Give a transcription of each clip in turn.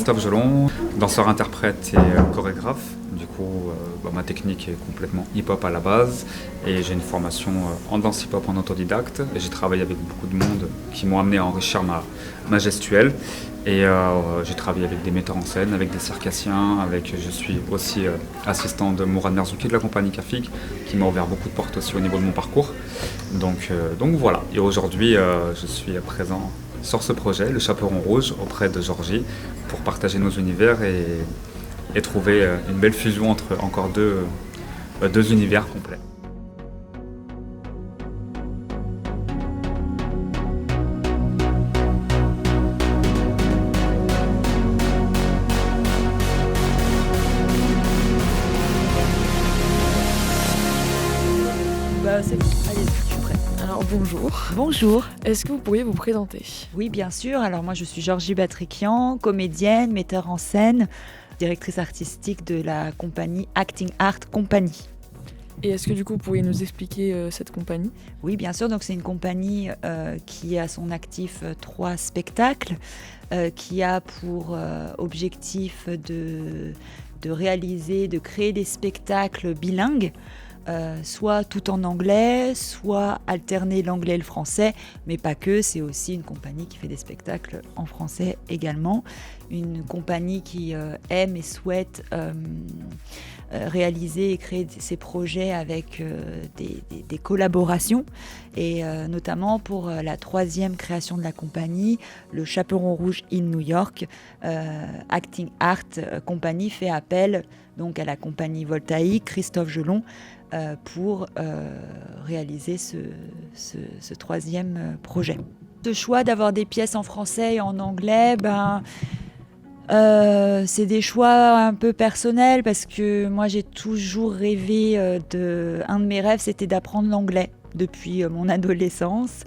Christophe Gelon, danseur-interprète et chorégraphe. Du coup, ma technique est complètement hip-hop à la base et j'ai une formation en danse hip-hop en autodidacte. Et j'ai travaillé avec beaucoup de monde qui m'ont amené à enrichir ma gestuelle. Et j'ai travaillé avec des metteurs en scène, avec des circassiens, je suis aussi assistant de Mourad Merzouki de la compagnie Kafik, qui m'a ouvert beaucoup de portes aussi au niveau de mon parcours. Donc voilà, et aujourd'hui je suis présent sur ce projet, le Chaperon Rouge, auprès de Georgie, pour partager nos univers et trouver une belle fusion entre encore deux univers complets. C'est bon, allez, je suis prête. Alors bonjour. Bonjour. Est-ce que vous pourriez vous présenter ? Oui, bien sûr. Alors moi, je suis Georgie Batrikian, comédienne, metteur en scène, directrice artistique de la compagnie Acting Art Company. Et est-ce que du coup, vous pourriez nous expliquer cette compagnie ? Oui, bien sûr. Donc c'est une compagnie qui a à son actif 3 spectacles, qui a pour objectif de réaliser, de créer des spectacles bilingues. Soit tout en anglais, soit alterner l'anglais et le français, mais pas que, c'est aussi une compagnie qui fait des spectacles en français également, une compagnie qui aime et souhaite réaliser et créer ses projets avec des collaborations, et notamment pour la 3e création de la compagnie, le Chaperon Rouge in New York, Acting Art Company fait appel donc à la compagnie Voltaïque, Christophe Gelon, pour réaliser ce 3e projet. Ce choix d'avoir des pièces en français et en anglais, c'est des choix un peu personnels, parce que moi j'ai toujours rêvé un de mes rêves, c'était d'apprendre l'anglais depuis mon adolescence.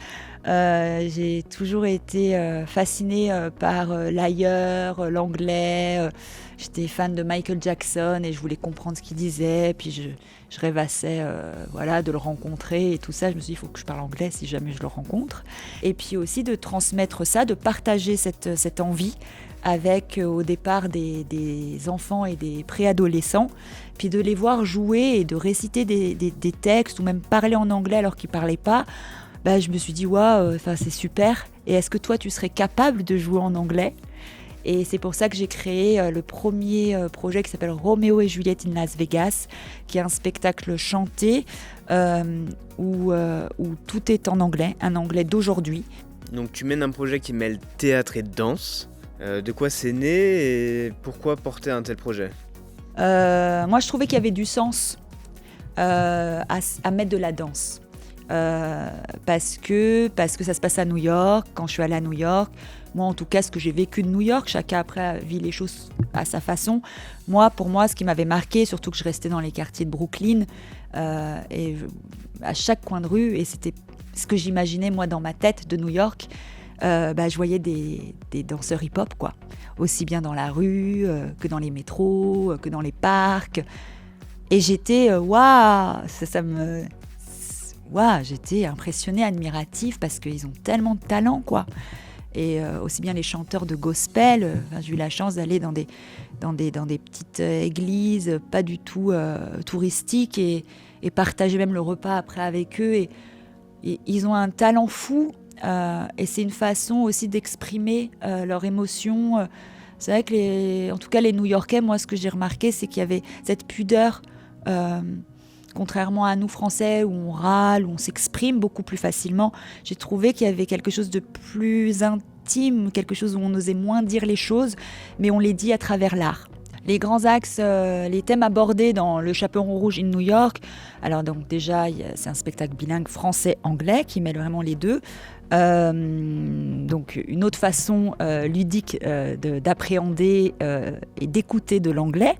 J'ai toujours été fascinée par l'ailleurs, l'anglais. J'étais fan de Michael Jackson et je voulais comprendre ce qu'il disait. Puis je rêvassais de le rencontrer et tout ça. Je me suis dit, il faut que je parle anglais si jamais je le rencontre. Et puis aussi de transmettre ça, de partager cette envie avec au départ des enfants et des préadolescents, puis de les voir jouer et de réciter des textes ou même parler en anglais alors qu'ils ne parlaient pas. Je me suis dit, waouh, c'est super. Et est-ce que toi, tu serais capable de jouer en anglais ? Et c'est pour ça que j'ai créé le premier projet qui s'appelle Roméo et Juliette in Las Vegas, qui est un spectacle chanté où tout est en anglais, un anglais d'aujourd'hui. Donc tu mènes un projet qui mêle théâtre et danse. De quoi c'est né et pourquoi porter un tel projet ? Moi, je trouvais qu'il y avait du sens à mettre de la danse. Parce que ça se passe à New York. Quand je suis allée à New York, moi en tout cas, ce que j'ai vécu de New York, chacun après vit les choses à sa façon. Pour moi, ce qui m'avait marqué, surtout que je restais dans les quartiers de Brooklyn, et à chaque coin de rue, et c'était ce que j'imaginais moi dans ma tête de New York, je voyais des danseurs hip-hop, quoi. Aussi bien dans la rue que dans les métros, que dans les parcs. Et j'étais, j'étais impressionnée, admirative, parce qu'ils ont tellement de talent, quoi. Et aussi bien les chanteurs de gospel, j'ai eu la chance d'aller dans des petites églises pas du tout touristiques et partager même le repas après avec eux. Et ils ont un talent fou, et c'est une façon aussi d'exprimer leurs émotions. C'est vrai que en tout cas les New-Yorkais, moi ce que j'ai remarqué, c'est qu'il y avait cette pudeur. Contrairement à nous Français où on râle, où on s'exprime beaucoup plus facilement, j'ai trouvé qu'il y avait quelque chose de plus intime, quelque chose où on osait moins dire les choses, mais on les dit à travers l'art. Les grands axes, les thèmes abordés dans le Chaperon Rouge in New York, alors donc déjà c'est un spectacle bilingue français-anglais qui mêle vraiment les deux. Donc une autre façon ludique d'appréhender et d'écouter de l'anglais.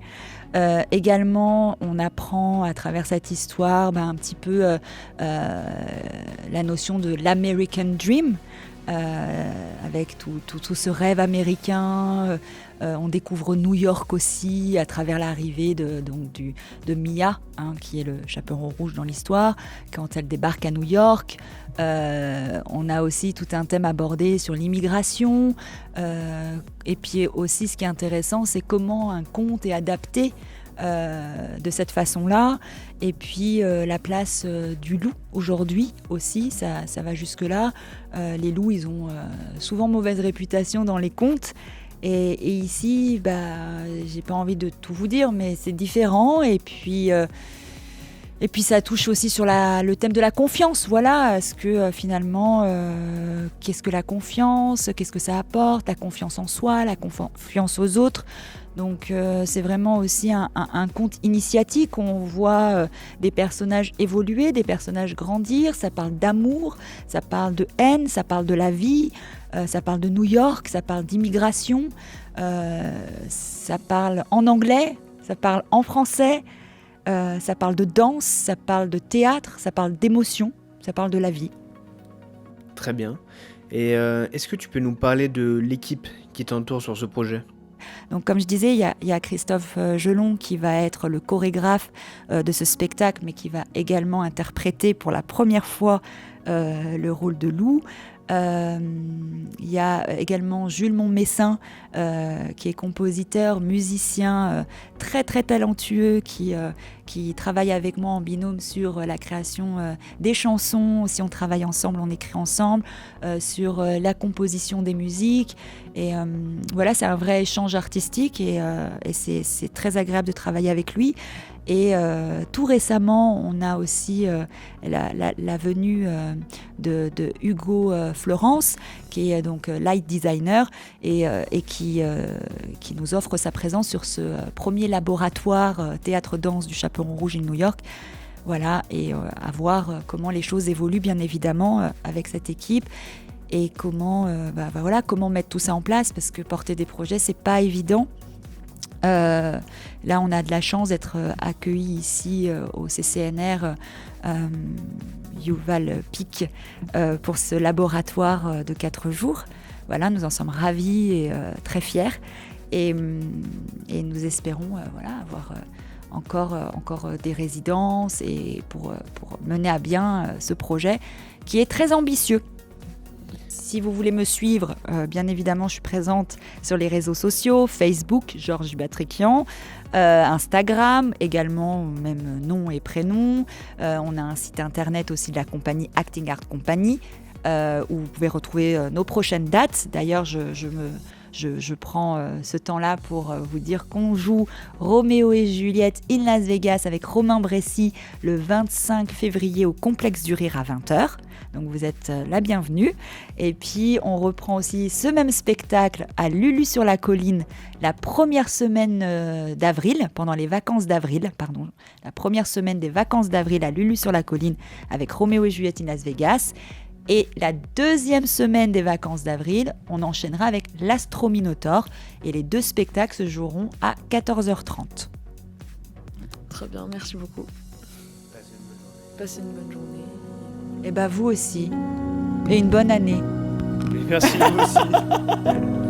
Également, on apprend à travers cette histoire un petit peu la notion de l'American Dream, avec tout ce rêve américain. On découvre New York aussi à travers l'arrivée de Mia, qui est le chaperon rouge dans l'histoire, quand elle débarque à New York. On a aussi tout un thème abordé sur l'immigration. Et puis aussi, ce qui est intéressant, c'est comment un conte est adapté de cette façon-là. Et puis la place du loup aujourd'hui aussi, ça va jusque-là. Les loups, ils ont souvent mauvaise réputation dans les contes. Et ici, j'ai pas envie de tout vous dire, mais c'est différent. Et puis ça touche aussi sur le thème de la confiance. Voilà, est-ce que finalement, qu'est-ce que la confiance ? Qu'est-ce que ça apporte ? La confiance en soi, la confiance aux autres. Donc c'est vraiment aussi un conte initiatique où on voit des personnages évoluer, des personnages grandir. Ça parle d'amour, ça parle de haine, ça parle de la vie, ça parle de New York, ça parle d'immigration, ça parle en anglais, ça parle en français, ça parle de danse, ça parle de théâtre, ça parle d'émotion, ça parle de la vie. Très bien. Et est-ce que tu peux nous parler de l'équipe qui t'entoure sur ce projet ? Donc, comme je disais, il y a Christophe Gelon qui va être le chorégraphe de ce spectacle, mais qui va également interpréter pour la première fois le rôle de loup. Il y a également Jules Montmessin qui est compositeur, musicien très très talentueux qui travaille avec moi en binôme sur la création des chansons. Si on travaille ensemble, on écrit ensemble, sur la composition des musiques. Et voilà, c'est un vrai échange artistique et c'est très agréable de travailler avec lui. Et tout récemment, on a aussi la venue de Hugo Florence, qui est donc light designer et qui nous offre sa présence sur ce premier laboratoire théâtre-danse du Chaperon Rouge in New York. Voilà, et à voir comment les choses évoluent bien évidemment avec cette équipe. Et comment mettre tout ça en place, parce que porter des projets, c'est pas évident. Là, on a de la chance d'être accueillis ici au CCNR Yuval Pic pour ce laboratoire de 4 jours. Voilà, nous en sommes ravis et très fiers. Et nous espérons avoir encore des résidences et pour mener à bien ce projet qui est très ambitieux. Si vous voulez me suivre, bien évidemment, je suis présente sur les réseaux sociaux, Facebook, Georges Batrikian, Instagram, également, même nom et prénom. On a un site internet aussi de la compagnie Acting Art Company, où vous pouvez retrouver nos prochaines dates. D'ailleurs, je prends ce temps-là pour vous dire qu'on joue Roméo et Juliette in Las Vegas avec Romain Bressy le 25 février au Complexe du Rire à 20h. Donc vous êtes la bienvenue. Et puis on reprend aussi ce même spectacle à Lulu-sur-la-Colline la première semaine d'avril, pendant les vacances d'avril, la première semaine des vacances d'avril à Lulu-sur-la-Colline avec Roméo et Juliette in Las Vegas. Et la deuxième semaine des vacances d'avril, on enchaînera avec l'Astro-Minotaure et les 2 spectacles se joueront à 14h30. Très bien, merci beaucoup. Passez une bonne journée. Et vous aussi. Et une bonne année. Merci, vous aussi.